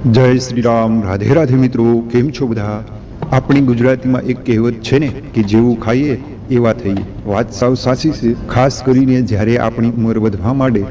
જય શ્રી રામ, રાધે રાધે મિત્રો, કેમ છો બધા? આપણી ગુજરાતીમાં એક કહેવત છે ને કે જેવું ખાઈએ એવા થઈએ. વાત સાવ સાચી છે. ખાસ કરીને જ્યારે આપણી ઉંમર વધવા માંડે,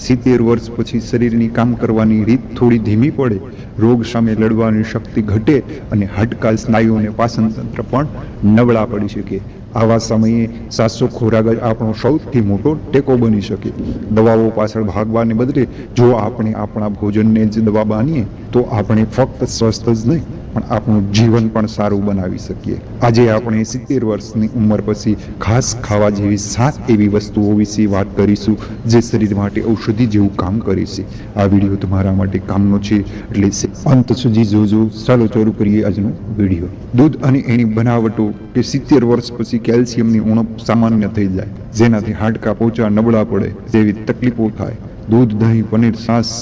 70 વર્ષ પછી શરીરની કામ કરવાની રીત થોડી ધીમી પડે, રોગ સામે લડવાની શક્તિ ઘટે અને હાડકા, સ્નાયુ અને પાચનતંત્ર પણ નબળા પડી શકે. આવા સમયે સાચો ખોરાક જ આપણો સૌથી મોટો ટેકો બની શકે. દવાઓ પાછળ ભાગવાને બદલે જો આપણે આપણા ભોજનને જ દવા માનીએ તો આપણે ફક્ત સ્વસ્થ જ નહીં પણ આપણું જીવન પણ સારું બનાવી શકીએ. આજે આપણે 70 વર્ષની ઉંમર પછી ખાસ ખાવા જેવી 7 એવી વસ્તુઓ વિશે વાત કરીશું જે શરીર માટે ઔષધિ જેવું કામ કરે છે. આ વિડીયો તમારા માટે કામનો છે, એટલે અંત સુધી જોજો. ચાલો શરૂ કરીએ આજનો વિડીયો. દૂધ અને એની બનાવટો કે 70 વર્ષ પછી કેલ્શિયમની ઉણપ સામાન્ય થઈ જાય, જેનાથી હાડકા પોચા નબળા પડે જેવી તકલીફો થાય. દૂધ, દહીં, પનીર, છાશ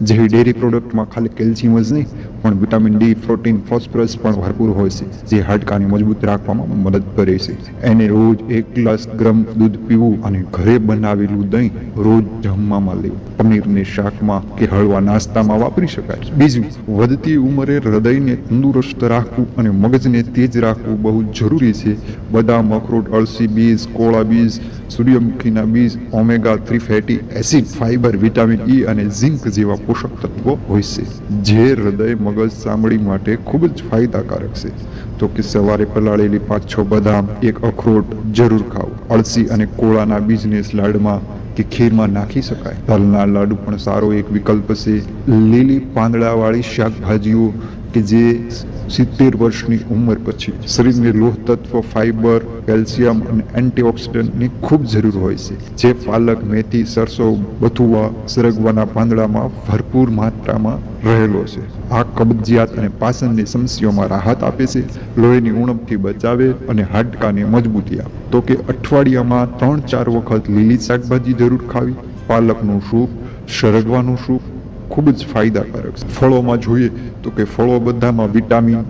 જેવી ડેરી પ્રોડક્ટમાં ખાલી કેલ્શિયમ જ નહીં પણ વિટામિન ડી, પ્રોટીન, ફોસ્ફરસ પણ ભરપૂર હોય છે, જે હાડકાને મજબૂત રાખવામાં મદદ કરે છે. એને રોજ 1 ગ્લાસ ગરમ દૂધ પીવું અને ઘરે બનાવેલું દહીં રોજ જમવામાં લેવું. પનીરને શાકમાં કે હળવા નાસ્તામાં વાપરી શકાય. બીજું, વધતી ઉંમરે હૃદયને તંદુરસ્ત રાખવું અને મગજને તેજ રાખવું બહુ જરૂરી છે. બદામ, અખરોટ, અળસી બીજ, કોળા બીજ, સૂર્યમુખીના બીજ omega 3 fatty acid, fibre, vitamin E અને ઝિંક જેવા પોષક તત્વો હોય છે, જે હૃદય, મગજ, ચામડી માટે ખૂબ જ ફાયદાકારક છે. તો કે સવારે પલાળેલી 5-6 બદામ, 1 અખરોટ જરૂર ખાવું. અળસી અને કોળાના બીજને સલાડમાં કે ખીરમાં નાખી શકાય. તલના લાડુ પણ સારો એક વિકલ્પ છે. લીલી પાંદડાવાળી શાકભાજીઓ કે જે 70 વર્ષની ઉંમર પછી શરીરને લોહ તત્વ, ફાઇબર, કેલ્શિયમ અને એન્ટીઓક્સિડન્ટની ખૂબ જરૂર હોય છે, જે પાલક, મેથી, સરસો, બથુઆ, સરગવાના પાંદડામાં ભરપૂર માત્રામાં રહેલો છે. આ કબજિયાત અને પાચનની સમસ્યાઓમાં રાહત આપે છે, લોહીની ઉણપથી બચાવે અને હાડકાને મજબૂતી આપે. તો કે અઠવાડિયામાં 3-4 વખત લીલી શાકભાજી જરૂર ખાવી. પાલકનું સૂપ, સરગવાનું સૂપ ખૂબ જ ફાયદાકારક છે. ફળોમાં જોઈએ તો કે ફળો બધામાં વિટામિન,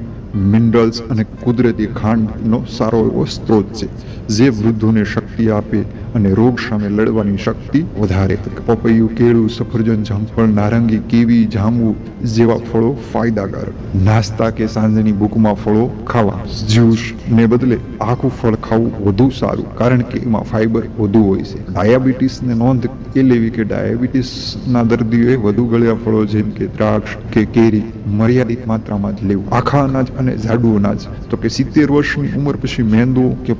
મિનરલ્સ અને કુદરતી ખાંડનો સારો એવો સ્ત્રોત છે, જે વૃદ્ધોને શક્તિ આપે અને રોગ સામે લડવાની શક્તિ વધારે. પપૈયું, કેળું, સફરજન, જામફળ, નારંગી, કીવી, જાંબુ જેવા ફળો ફાયદાકારક. નાસ્તા કે સાંજની ભૂખમાં ફળો ખાવા. જ્યુસ ને બદલે આખું ફળ ખાવું વધુ સારું, કારણ કે એમાં ફાઇબર વધુ હોય છે. ડાયાબિટીસને નોંધ એ લેવી કે ડાયાબિટીસના દર્દીઓએ વધુ ગળ્યા ફળો જેમ કે દ્રાક્ષ કે કેરી મર્યાદિત માત્રામાં જ લેવું. આખા અનાજ અને જાડું અનાજ. તો કે 70 વર્ષની ઉંમર પછી મેંદો કે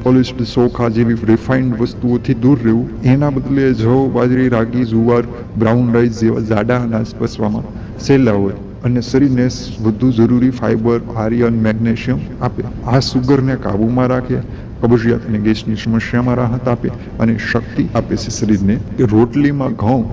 પોલિશ્ડ ચોખા જેવી રિફાઇન્ડ વસ્તુઓથી દૂર રહેવું. એના બદલે જવ, બાજરી, રાગી, જુવાર, બ્રાઉન રાઈસ જેવા જાડા અનાજ પચવામાં સહેલા હોય અને શરીરને વધુ જરૂરી ફાઇબર, આયર્ન, મેગ્નેશિયમ આપે. આ સુગરને કાબૂમાં રાખે, કબજિયાત અને ગેસની સમસ્યામાં રાહત આપે અને શક્તિ આપે છે શરીરને. રોટલીમાં ઘઉં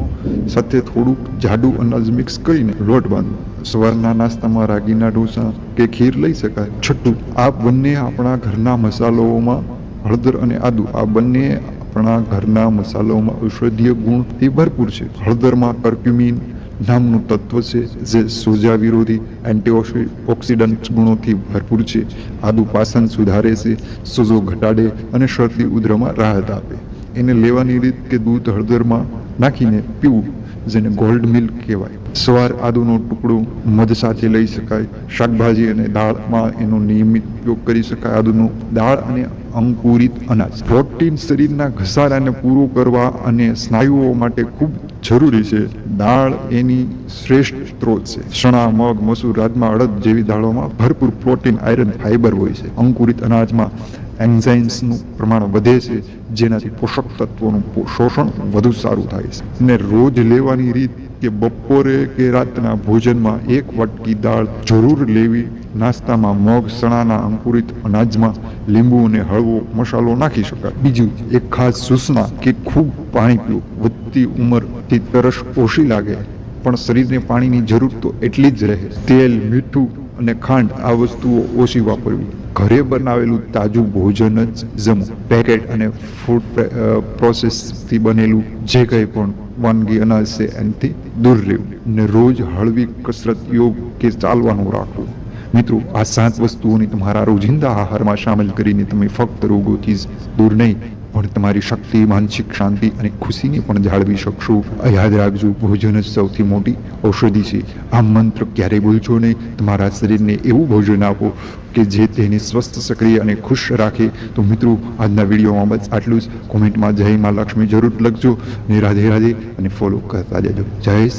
સાથે થોડુંક જાડું અનાજ મિક્સ કરીને લોટ બાંધવો. સવારના નાસ્તામાં રાગીના ઢોસા કે ખીર લઈ શકાય. છઠ્ઠું, આ બંને આપણા ઘરના મસાલાઓમાં હળદર અને આદુ, આ બંને આપણા ઘરના મસાલાઓમાં ઔષધીય ગુણથી ભરપૂર છે. હળદરમાં કર્ક્યુમિન નામનું તત્વ છે, જે સોજા વિરોધી એન્ટીઓક્સિડન્ટ ગુણોથી ભરપૂર છે. આદુ પાચન સુધારે છે, સોજો ઘટાડે અને શરદી ઉધરમાં રાહત આપે. એને લેવાની રીત કે દૂધ હળદરમાં નાખીને પીવું, જેને ગોલ્ડ મિલ્ક કહેવાય. સવાર આદુનો ટુકડો મધ સાથે લઈ શકાય. શાકભાજી અને દાળમાં એનો નિયમિત ઉપયોગ કરી શકાય. આદુનો દાળ અને અંકુરિત અનાજ. પ્રોટીન શરીરના ઘસારાને પૂરો કરવા અને સ્નાયુઓ માટે ખૂબ જરૂરી છે. દાળ એની શ્રેષ્ઠ સ્ત્રોત છે. ચણા, મગ, મસૂર, રાજમા, અડદ જેવી દાળોમાં ભરપૂર પ્રોટીન, આયરન, ફાઇબર હોય છે. અંકુરિત અનાજમાં એન્ઝાઇમ્સનું પ્રમાણ વધે છે, જેનાથી પોષક તત્વોનું શોષણ વધુ સારું થાય છે. અને રોજ લેવાની રીત કે બપોરે કે રાતના ભોજનમાં 1 વાટકી દાળ જરૂર લેવી. નાસ્તામાં મગ, ચણાના અંકુરિત અનાજમાં લીંબુ અને હળવો મસાલો નાખી શકાય. બીજું, એક ખાસ સૂચના કે ખૂબ પાણી પીવું. વધતી ઉંમરથી તરસ ઓછી લાગે પણ શરીરને પાણીની જરૂર તો એટલી જ રહે. તેલ, મીઠું અને ખાંડ આ વસ્તુઓ ઓછી વાપરવી. ઘરે બનાવેલું તાજું ભોજન જ જમવું. પેકેટ અને ફૂડ પ્રોસેસથી બનેલું જે કંઈ પણ વાનગી, અનાજ છે એનાથી દૂર રહેવું. ને રોજ હળવી કસરત, યોગ કે ચાલવાનું રાખવું. મિત્રો, આ 7 વસ્તુઓને તમારા રોજિંદા આહારમાં સામેલ કરીને તમે ફક્ત રોગોથી જ દૂર નહીં પણ તમારી શક્તિ, માનસિક શાંતિ અને ખુશીને પણ જાળવી શકશો. યાદ રાખજો, ભોજન જ સૌથી મોટી ઔષધિ છે. આ મંત્ર ક્યારેય ભૂલશો નહીં. તમારા શરીરને એવું ભોજન આપો કે જે તેને સ્વસ્થ, સક્રિય અને ખુશ રાખે. તો મિત્રો, આજના વિડીયોમાં બસ આટલું જ. કોમેન્ટમાં જય મા લક્ષ્મી જરૂર લખજો. ને રાધે રાધે અને ફોલો કરતા જજો. જય